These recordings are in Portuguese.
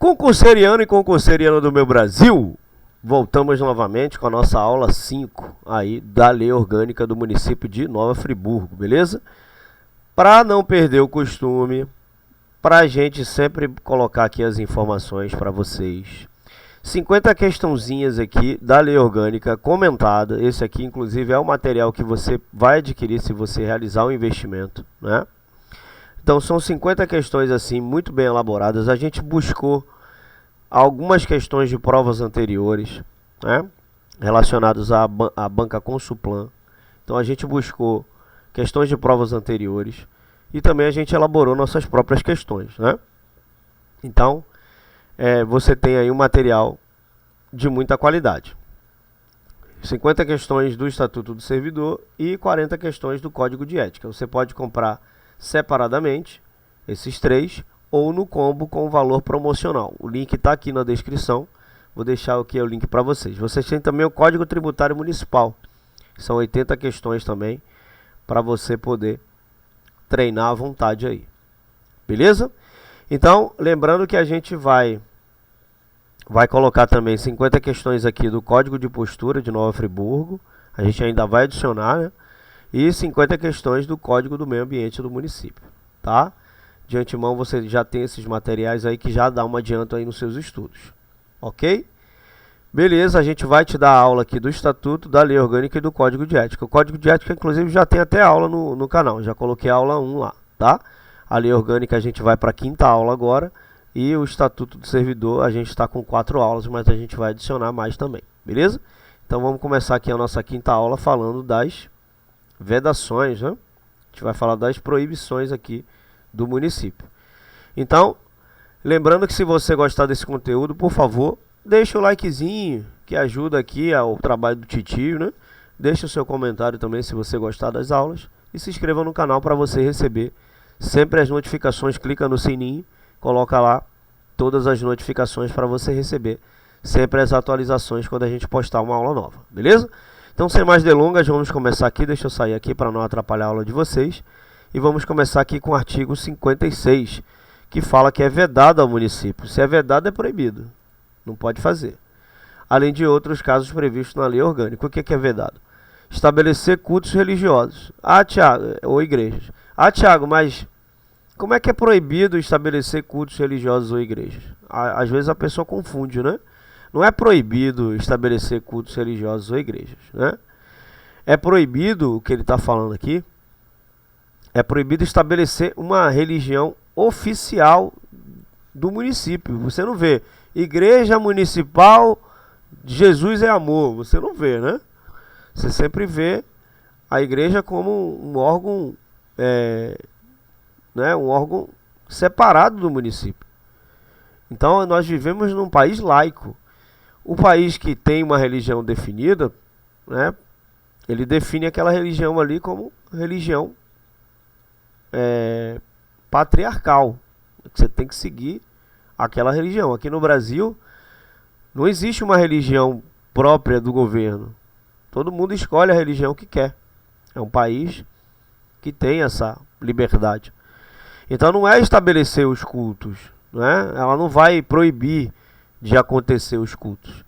Concurseriano e concurseriano do meu Brasil, voltamos novamente com a nossa aula 5 aí da Lei Orgânica do município de Nova Friburgo, beleza? Para não perder o costume, para a gente sempre colocar aqui as informações para vocês. 50 questãozinhas aqui da Lei Orgânica comentada. Esse aqui, inclusive, é o material que você vai adquirir se você realizar o investimento, né? Então, são 50 questões assim, muito bem elaboradas. A gente buscou algumas questões de provas anteriores, né, relacionadas à banca Consulplan. Então, a gente buscou questões de provas anteriores e também a gente elaborou nossas próprias questões, né? Então, você tem aí um material de muita qualidade. 50 questões do Estatuto do Servidor e 40 questões do Código de Ética. Você pode comprar separadamente esses três ou no combo com valor promocional. O link está aqui na descrição. Vou deixar aqui o link para vocês. Vocês têm também o Código Tributário Municipal. São 80 questões também para você poder treinar à vontade aí. Beleza? Então, lembrando que a gente vai colocar também 50 questões aqui do Código de Postura de Nova Friburgo. A gente ainda vai adicionar, né? E 50 questões do Código do Meio Ambiente do município, tá? De antemão você já tem esses materiais aí que já dá um adianto aí nos seus estudos, ok? Beleza, a gente vai te dar aula aqui do Estatuto, da Lei Orgânica e do Código de Ética. O Código de Ética, inclusive, já tem até aula no canal, já coloquei a aula 1 lá, tá? A Lei Orgânica a gente vai para a 5ª aula agora e o Estatuto do Servidor a gente está com 4 aulas, mas a gente vai adicionar mais também, beleza? Então vamos começar aqui a nossa 5ª aula falando das vedações, né? A gente vai falar das proibições aqui do município. Então, lembrando que se você gostar desse conteúdo, por favor, deixa o likezinho, que ajuda aqui ao trabalho do titio, né? Deixa o seu comentário também se você gostar das aulas e se inscreva no canal para você receber sempre as notificações. Clica no sininho, coloca lá todas as notificações para você receber sempre as atualizações quando a gente postar uma aula nova, beleza? Então, sem mais delongas, vamos começar aqui. Deixa eu sair aqui para não atrapalhar a aula de vocês. E vamos começar aqui com o artigo 56, que fala que é vedado ao município. Se é vedado, é proibido. Não pode fazer. Além de outros casos previstos na lei orgânica. O que é vedado? Estabelecer cultos religiosos. Ah, Tiago, ou igrejas. Ah, Tiago, mas como é que é proibido estabelecer cultos religiosos ou igrejas? Às vezes a pessoa confunde, né? Não é proibido estabelecer cultos religiosos ou igrejas, né? É proibido, o que ele está falando aqui, é proibido estabelecer uma religião oficial do município. Você não vê Igreja Municipal de Jesus é Amor, você não vê, né? Você sempre vê a igreja como um órgão, né, um órgão separado do município. Então nós vivemos num país laico. O país que tem uma religião definida, né, ele define aquela religião ali como religião patriarcal. Você tem que seguir aquela religião. Aqui no Brasil não existe uma religião própria do governo. Todo mundo escolhe a religião que quer. É um país que tem essa liberdade. Então não é estabelecer os cultos, né? Ela não vai proibir de acontecer os cultos.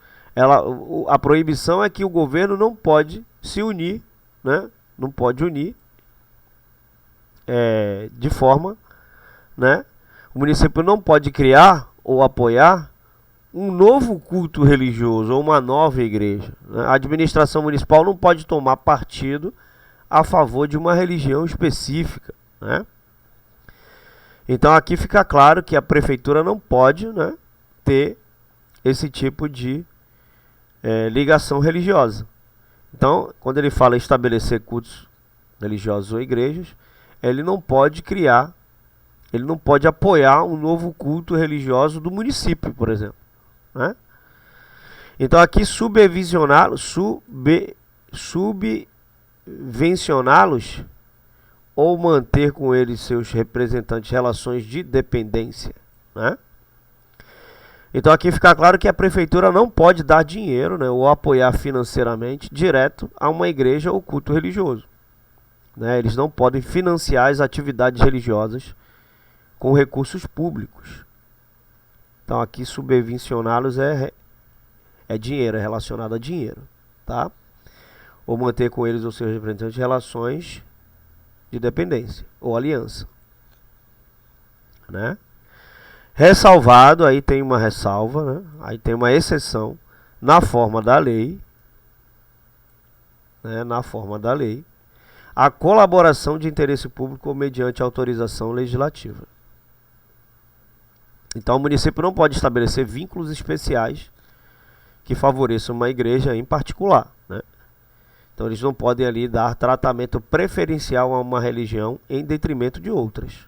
A proibição é que o governo não pode se unir, né? Não pode unir de forma, né? O município não pode criar ou apoiar um novo culto religioso ou uma nova igreja, né? A administração municipal não pode tomar partido a favor de uma religião específica, né? Então aqui fica claro que a prefeitura não pode, né, ter esse tipo de ligação religiosa. Então, quando ele fala estabelecer cultos religiosos ou igrejas, ele não pode criar, ele não pode apoiar um novo culto religioso do município, por exemplo, né? Então aqui subvencioná-los ou manter com eles seus representantes relações de dependência, né? Então aqui fica claro que a prefeitura não pode dar dinheiro, né, ou apoiar financeiramente direto a uma igreja ou culto religioso, né? Eles não podem financiar as atividades religiosas com recursos públicos. Então aqui subvencioná-los é dinheiro, é relacionado a dinheiro, tá? Ou manter com eles ou seus representantes relações de dependência ou aliança, né? Ressalvado, aí tem uma ressalva, né? Aí tem uma exceção na forma da lei, né? Na forma da lei, a colaboração de interesse público mediante autorização legislativa. Então o município não pode estabelecer vínculos especiais que favoreçam uma igreja em particular, né? Então eles não podem ali dar tratamento preferencial a uma religião em detrimento de outras.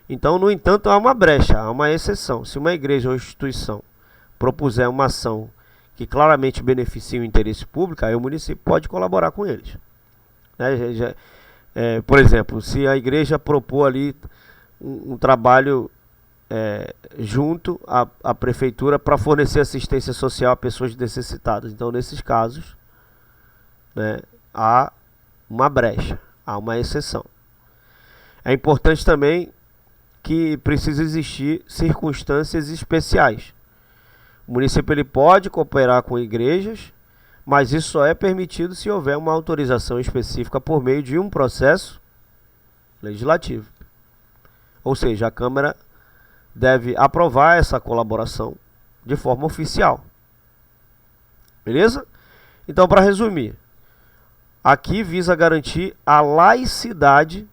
Então, no entanto, há uma brecha, há uma exceção. Se uma igreja ou instituição propuser uma ação que claramente beneficie o interesse público, aí o município pode colaborar com eles, né? Por exemplo, se a igreja propor ali um trabalho junto à prefeitura para fornecer assistência social a pessoas necessitadas, então nesses casos, né, há uma brecha, há uma exceção. É importante também que precisa existir circunstâncias especiais. O município ele pode cooperar com igrejas, mas isso só é permitido se houver uma autorização específica por meio de um processo legislativo. Ou seja, a Câmara deve aprovar essa colaboração de forma oficial. Beleza? Então, para resumir, aqui visa garantir a laicidade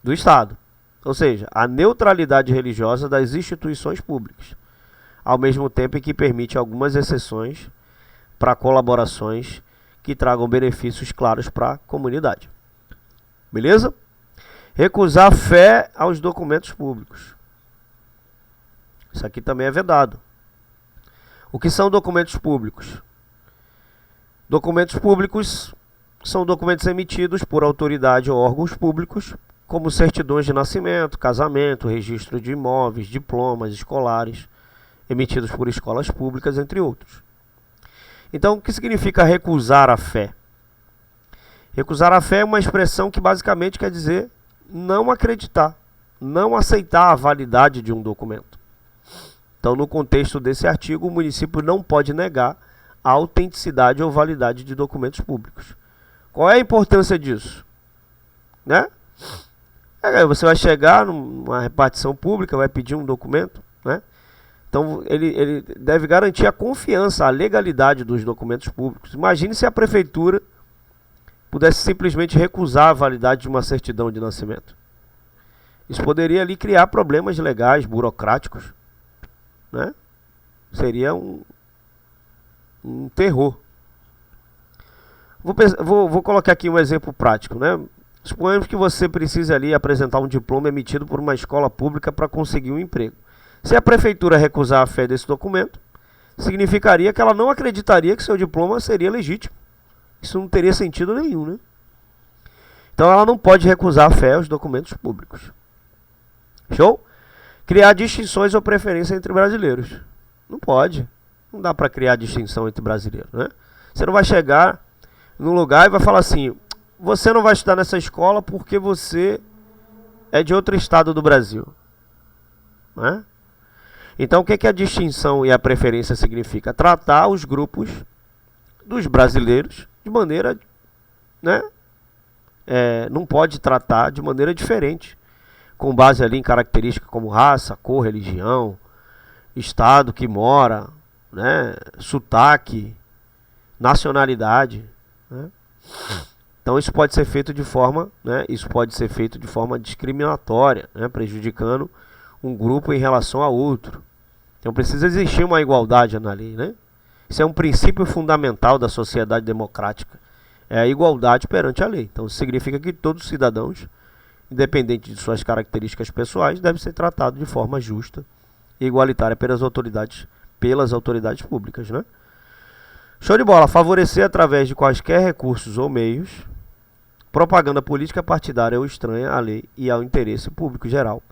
do Estado, ou seja, a neutralidade religiosa das instituições públicas, ao mesmo tempo em que permite algumas exceções para colaborações que tragam benefícios claros para a comunidade. Beleza? Recusar fé aos documentos públicos. Isso aqui também é vedado. O que são documentos públicos? Documentos públicos são documentos emitidos por autoridade ou órgãos públicos, como certidões de nascimento, casamento, registro de imóveis, diplomas escolares, emitidos por escolas públicas, entre outros. Então, o que significa recusar a fé? Recusar a fé é uma expressão que basicamente quer dizer não acreditar, não aceitar a validade de um documento. Então, no contexto desse artigo, o município não pode negar a autenticidade ou validade de documentos públicos. Qual é a importância disso? Né? Você vai chegar numa repartição pública, vai pedir um documento, né? Então ele deve garantir a confiança, a legalidade dos documentos públicos. Imagine se a prefeitura pudesse simplesmente recusar a validade de uma certidão de nascimento. Isso poderia ali criar problemas legais, burocráticos, né? Seria um terror. Vou colocar aqui um exemplo prático, né? Suponhamos que você precise ali apresentar um diploma emitido por uma escola pública para conseguir um emprego. Se a prefeitura recusar a fé desse documento, significaria que ela não acreditaria que seu diploma seria legítimo. Isso não teria sentido nenhum, né? Então ela não pode recusar a fé aos documentos públicos. Show? Criar distinções ou preferência entre brasileiros. Não pode. Não dá para criar distinção entre brasileiros, né? Você não vai chegar num lugar e vai falar assim: você não vai estudar nessa escola porque você é de outro estado do Brasil, né? Então o que a distinção e a preferência significa? Tratar os grupos dos brasileiros de maneira, né? Não pode tratar de maneira diferente, com base ali em características como raça, cor, religião, estado que mora, né? Sotaque, nacionalidade, né? Então isso pode ser feito de forma, né? Isso pode ser feito de forma discriminatória, né? Prejudicando um grupo em relação a outro. Então precisa existir uma igualdade na lei, né? Isso é um princípio fundamental da sociedade democrática. É a igualdade perante a lei. Então isso significa que todos os cidadãos, independente de suas características pessoais, devem ser tratados de forma justa e igualitária pelas autoridades públicas, né? Show de bola. Favorecer através de quaisquer recursos ou meios propaganda política partidária ou estranha à lei e ao interesse público geral,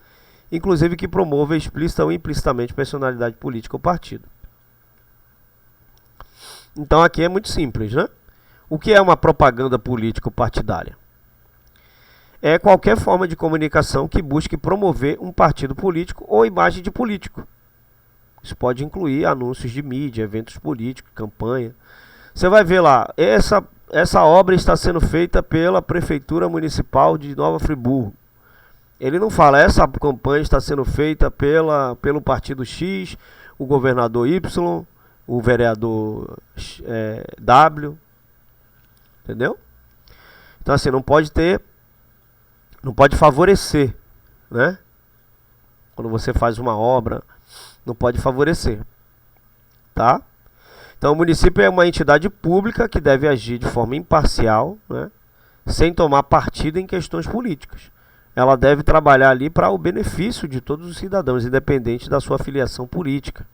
inclusive que promova explícita ou implicitamente personalidade política ou partido. Então aqui é muito simples, né? O que é uma propaganda político partidária? é qualquer forma de comunicação que busque promover um partido político ou imagem de político. Isso pode incluir anúncios de mídia, eventos políticos, campanha. Você vai ver lá, essa obra está sendo feita pela Prefeitura Municipal de Nova Friburgo. Ele não fala, essa campanha está sendo feita pelo partido X, o governador Y, o vereador W. Entendeu? Então assim, não pode favorecer, né? Quando você faz uma obra, não pode favorecer, tá? Então o município é uma entidade pública que deve agir de forma imparcial, né? Sem tomar partido em questões políticas. Ela deve trabalhar ali para o benefício de todos os cidadãos, independente da sua filiação política.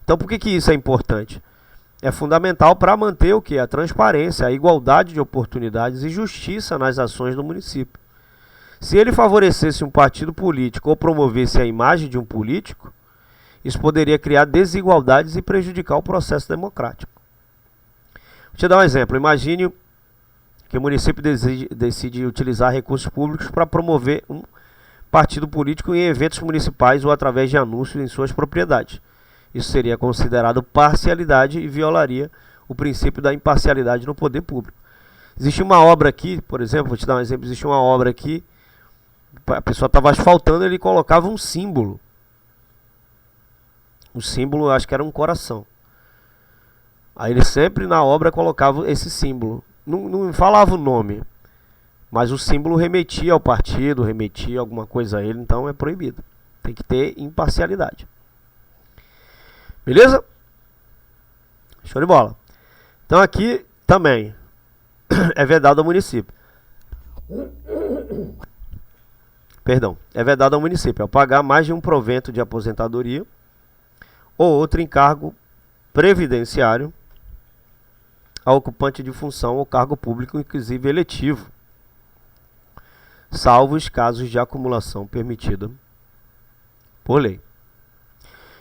Então por que isso é importante? É fundamental para manter o que? A transparência, a igualdade de oportunidades e justiça nas ações do município. Se ele favorecesse um partido político ou promovesse a imagem de um político, isso poderia criar desigualdades e prejudicar o processo democrático. Vou te dar um exemplo. Imagine que o município decide utilizar recursos públicos para promover um partido político em eventos municipais ou através de anúncios em suas propriedades. Isso seria considerado parcialidade e violaria o princípio da imparcialidade no poder público. Existe uma obra aqui, por exemplo, vou te dar um exemplo, existe uma obra aqui, a pessoa estava asfaltando, ele colocava um símbolo. O símbolo, acho que era um coração. Aí ele sempre na obra colocava esse símbolo. Não falava o nome, mas o símbolo remetia ao partido, remetia alguma coisa a ele, então é proibido. Tem que ter imparcialidade. Beleza? Show de bola. Então aqui também é vedado ao município. Perdão, é vedado ao município ao pagar mais de um provento de aposentadoria ou outro encargo previdenciário ao ocupante de função ou cargo público, inclusive eletivo, salvo os casos de acumulação permitida por lei.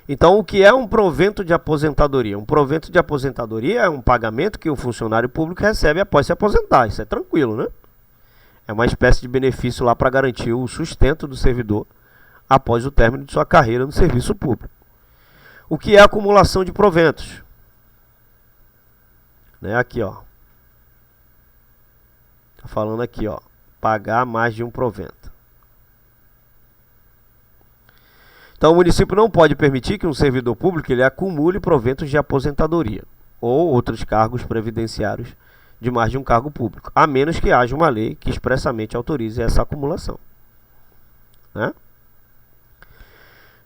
Então, o que é um provento de aposentadoria? Um provento de aposentadoria é um pagamento que o funcionário público recebe após se aposentar. Isso é tranquilo, né? É uma espécie de benefício lá para garantir o sustento do servidor após o término de sua carreira no serviço público. O que é acumulação de proventos? Né, aqui, ó. Tá falando aqui, ó. Pagar mais de um provento. Então, o município não pode permitir que um servidor público ele acumule proventos de aposentadoria ou outros cargos previdenciários de mais de um cargo público, a menos que haja uma lei que expressamente autorize essa acumulação. Né?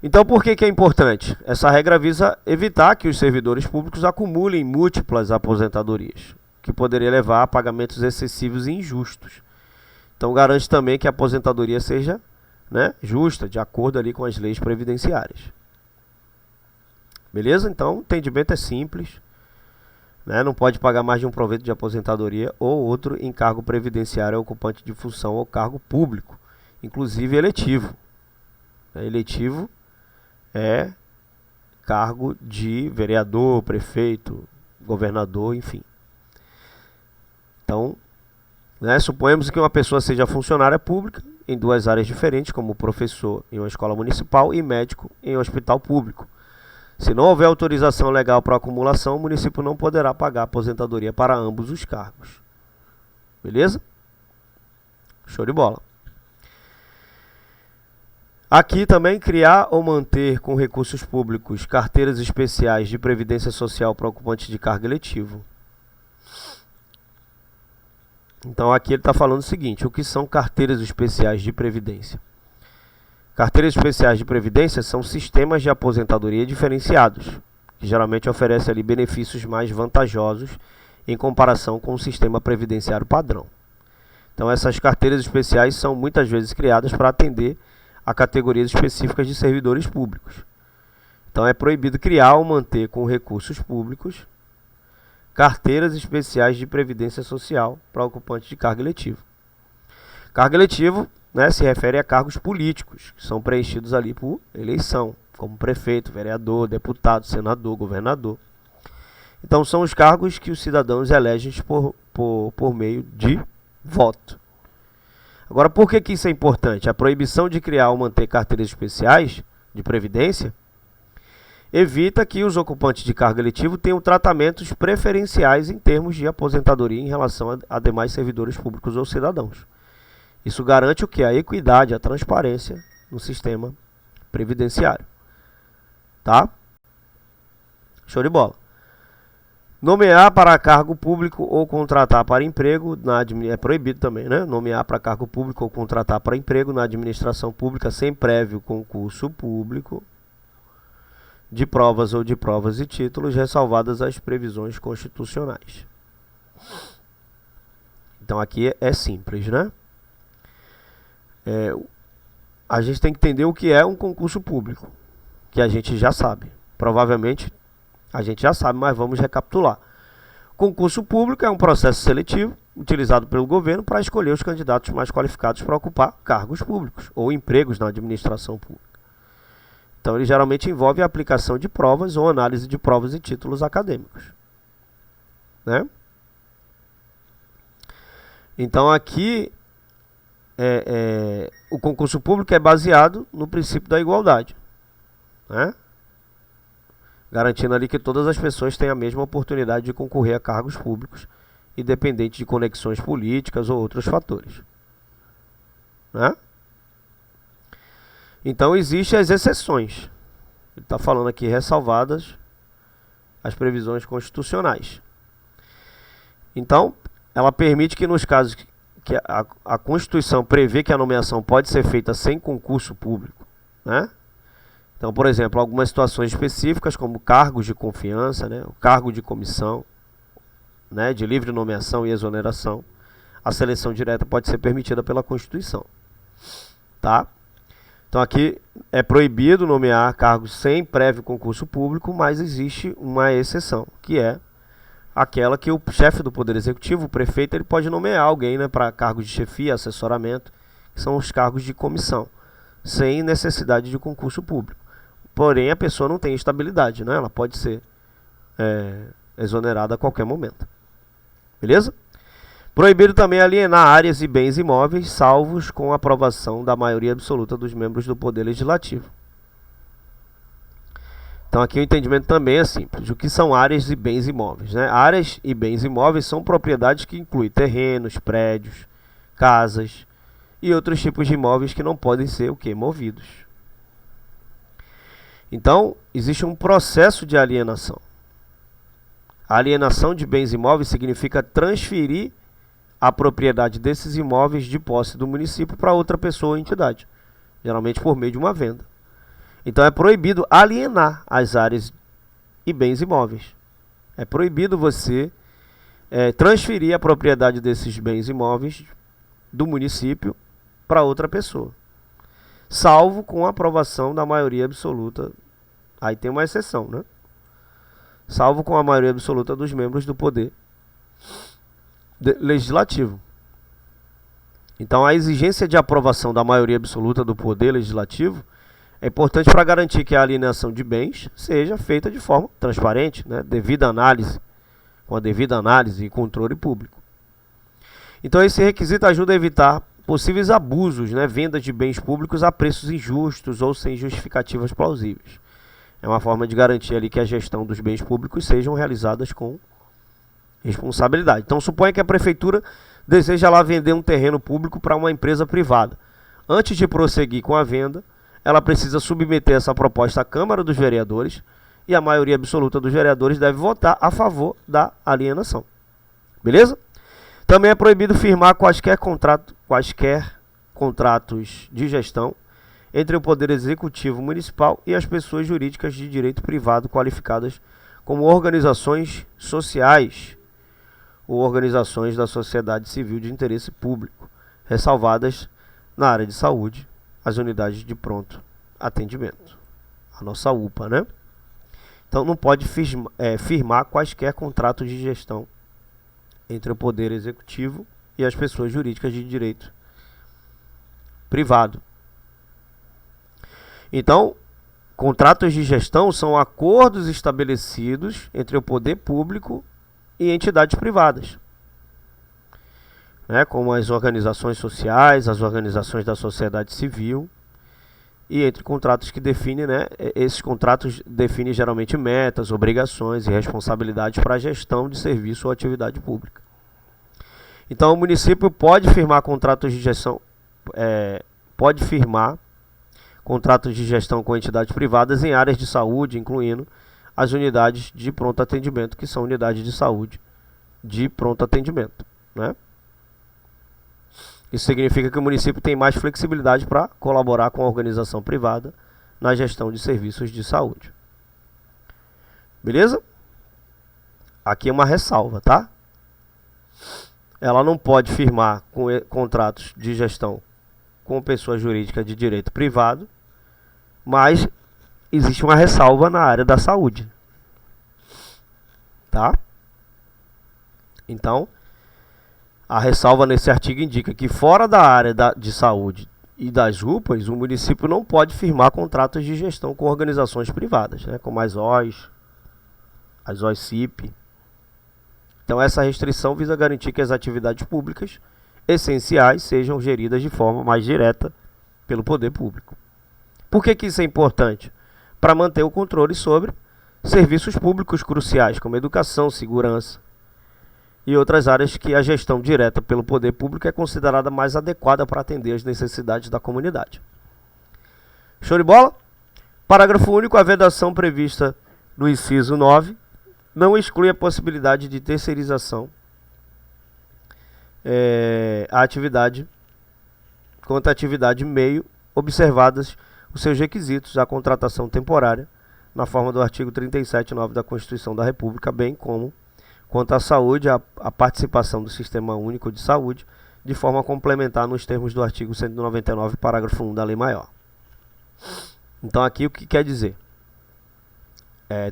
Então, por que é importante? Essa regra visa evitar que os servidores públicos acumulem múltiplas aposentadorias, que poderia levar a pagamentos excessivos e injustos. Então, garante também que a aposentadoria seja, né, justa, de acordo ali com as leis previdenciárias. Beleza? Então, o entendimento é simples. Né? Não pode pagar mais de um provento de aposentadoria ou outro encargo previdenciário ao ocupante de função ou cargo público, inclusive eletivo. Eletivo é cargo de vereador, prefeito, governador, enfim. Então, né, suponhamos que uma pessoa seja funcionária pública em duas áreas diferentes, como professor em uma escola municipal e médico em um hospital público. Se não houver autorização legal para acumulação, o município não poderá pagar aposentadoria para ambos os cargos. Beleza? Show de bola. Aqui também criar ou manter com recursos públicos carteiras especiais de previdência social para ocupantes de cargo eletivo. Então aqui ele está falando o seguinte, o que são carteiras especiais de previdência? Carteiras especiais de previdência são sistemas de aposentadoria diferenciados, que geralmente oferecem ali benefícios mais vantajosos em comparação com o sistema previdenciário padrão. Então essas carteiras especiais são muitas vezes criadas para atender a categorias específicas de servidores públicos. Então é proibido criar ou manter com recursos públicos carteiras especiais de previdência social para ocupantes de cargo eletivo. Cargo eletivo, né, se refere a cargos políticos, que são preenchidos ali por eleição, como prefeito, vereador, deputado, senador, governador. Então são os cargos que os cidadãos elegem por meio de voto. Agora, por que isso é importante? A proibição de criar ou manter carteiras especiais de previdência evita que os ocupantes de cargo eletivo tenham tratamentos preferenciais em termos de aposentadoria em relação a demais servidores públicos ou cidadãos. Isso garante o que? A equidade, a transparência no sistema previdenciário. Tá? Show de bola. Nomear para cargo público ou contratar para emprego, é proibido também, né? Nomear para cargo público ou contratar para emprego na administração pública sem prévio concurso público de provas ou de provas e títulos, ressalvadas as previsões constitucionais. Então aqui é simples, né? A gente tem que entender o que é um concurso público, que a gente já sabe. Provavelmente a gente já sabe, mas vamos recapitular. Concurso público é um processo seletivo utilizado pelo governo para escolher os candidatos mais qualificados para ocupar cargos públicos ou empregos na administração pública. Então, ele geralmente envolve a aplicação de provas ou análise de provas e títulos acadêmicos, né? Então, aqui, o concurso público é baseado no princípio da igualdade, né? Garantindo ali que todas as pessoas têm a mesma oportunidade de concorrer a cargos públicos, independente de conexões políticas ou outros fatores, né? Então, existem as exceções. Ele está falando aqui, ressalvadas as previsões constitucionais. Então, ela permite que nos casos que a Constituição prevê que a nomeação pode ser feita sem concurso público, né? Então, por exemplo, algumas situações específicas, como cargos de confiança, né, o cargo de comissão, né, de livre nomeação e exoneração, a seleção direta pode ser permitida pela Constituição, tá? Então aqui é proibido nomear cargos sem prévio concurso público, mas existe uma exceção, que é aquela que o chefe do Poder Executivo, o prefeito, ele pode nomear alguém, né, para cargos de chefia, assessoramento, que são os cargos de comissão, sem necessidade de concurso público. Porém, a pessoa não tem estabilidade, né? Ela pode ser exonerada a qualquer momento. Beleza? Proibido também alienar áreas e bens imóveis, salvos com a aprovação da maioria absoluta dos membros do Poder Legislativo. Então aqui o entendimento também é simples. O que são áreas e bens imóveis, né? Áreas e bens imóveis são propriedades que incluem terrenos, prédios, casas e outros tipos de imóveis que não podem ser o quê? Movidos. Então, existe um processo de alienação. A alienação de bens imóveis significa transferir a propriedade desses imóveis de posse do município para outra pessoa ou entidade, geralmente por meio de uma venda. Então é proibido alienar as áreas e bens imóveis. É proibido você transferir a propriedade desses bens imóveis do município para outra pessoa, salvo com a aprovação da maioria absoluta. Aí tem uma exceção, né? Salvo com a maioria absoluta dos membros do Poder Legislativo. Então, a exigência de aprovação da maioria absoluta do Poder Legislativo é importante para garantir que a alienação de bens seja feita de forma transparente, né? Com a devida análise e controle público. Então, esse requisito ajuda a evitar possíveis abusos, né? Vendas de bens públicos a preços injustos ou sem justificativas plausíveis. É uma forma de garantir ali que a gestão dos bens públicos sejam realizadas com responsabilidade. Então, suponha que a prefeitura deseja lá vender um terreno público para uma empresa privada. Antes de prosseguir com a venda, ela precisa submeter essa proposta à Câmara dos Vereadores e a maioria absoluta dos vereadores deve votar a favor da alienação. Beleza? Também é proibido firmar quaisquer contratos de gestão entre o Poder Executivo Municipal e as pessoas jurídicas de direito privado qualificadas como organizações sociais ou organizações da sociedade civil de interesse público, ressalvadas na área de saúde, as unidades de pronto atendimento, a nossa UPA, né? Então não pode firmar quaisquer contratos de gestão entre o Poder Executivo e as pessoas jurídicas de direito privado. Então, contratos de gestão são acordos estabelecidos entre o poder público e entidades privadas. né, como as organizações sociais, as organizações da sociedade civil, e entre contratos que definem, né, esses contratos definem geralmente metas, obrigações e responsabilidades para a gestão de serviço ou atividade pública. Então, o município pode firmar contratos de gestão, com entidades privadas em áreas de saúde, incluindo as unidades de pronto atendimento, que são unidades de saúde de pronto atendimento, né? Isso significa que o município tem mais flexibilidade para colaborar com a organização privada na gestão de serviços de saúde. Beleza? Aqui é uma ressalva, tá? Ela não pode firmar contratos de gestão com pessoa jurídica de direito privado, mas existe uma ressalva na área da saúde. Tá? Então, a ressalva nesse artigo indica que fora da área de saúde e das UPAs, o município não pode firmar contratos de gestão com organizações privadas, né, como as OS-CIP. Então, essa restrição visa garantir que as atividades públicas essenciais sejam geridas de forma mais direta pelo poder público. Por que isso é importante? Para manter o controle sobre serviços públicos cruciais, como educação, segurança e outras áreas que a gestão direta pelo poder público é considerada mais adequada para atender as necessidades da comunidade. Show de bola? Parágrafo único. A vedação prevista no inciso 9 não exclui a possibilidade de terceirização a atividade, quanto à atividade meio, observadas os seus requisitos à contratação temporária, na forma do artigo 37(9) da Constituição da República, bem como quanto à saúde, a participação do Sistema Único de Saúde, de forma complementar nos termos do artigo 199, parágrafo 1 da Lei Maior. Então aqui o que quer dizer?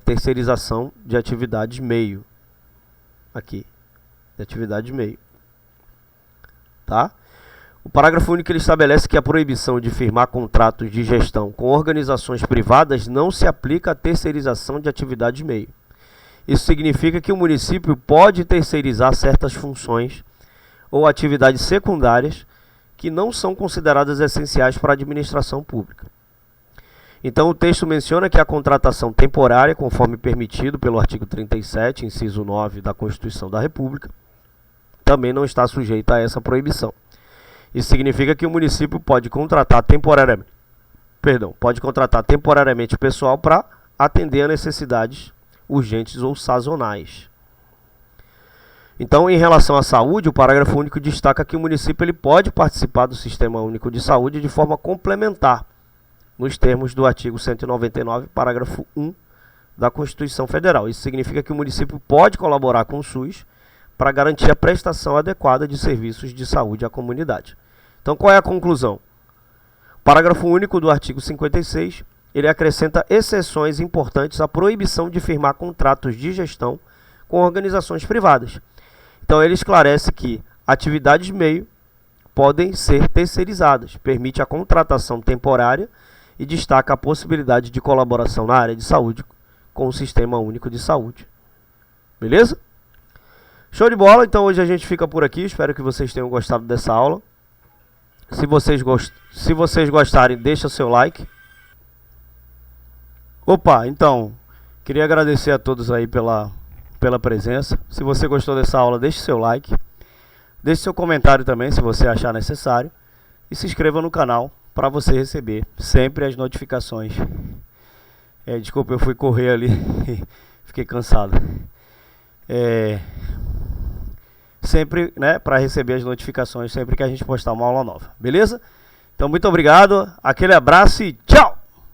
Terceirização de atividades meio. Aqui, de atividade meio. Tá? O parágrafo único ele estabelece que a proibição de firmar contratos de gestão com organizações privadas não se aplica à terceirização de atividades meio. Isso significa que o município pode terceirizar certas funções ou atividades secundárias que não são consideradas essenciais para a administração pública. Então, o texto menciona que a contratação temporária, conforme permitido pelo artigo 37, inciso 9 da Constituição da República, também não está sujeita a essa proibição. Isso significa que o município pode contratar temporariamente o pessoal para atender a necessidades urgentes ou sazonais. Então, em relação à saúde, o parágrafo único destaca que o município ele pode participar do Sistema Único de Saúde de forma complementar, nos termos do artigo 199, parágrafo 1 da Constituição Federal. Isso significa que o município pode colaborar com o SUS para garantir a prestação adequada de serviços de saúde à comunidade. Então, qual é a conclusão? O parágrafo único do artigo 56, ele acrescenta exceções importantes à proibição de firmar contratos de gestão com organizações privadas. Então, ele esclarece que atividades meio podem ser terceirizadas, permite a contratação temporária e destaca a possibilidade de colaboração na área de saúde com o Sistema Único de Saúde. Beleza? Show de bola, então hoje a gente fica por aqui, espero que vocês tenham gostado dessa aula. Se vocês gostarem, deixa seu like. Opa, então, queria agradecer a todos aí pela presença. Se você gostou dessa aula, deixe seu like. Deixe seu comentário também, se você achar necessário. E se inscreva no canal para você receber sempre as notificações. Desculpa, eu fui correr ali e fiquei cansado. Sempre, né, para receber as notificações sempre que a gente postar uma aula nova. Beleza? Então, muito obrigado. Aquele abraço e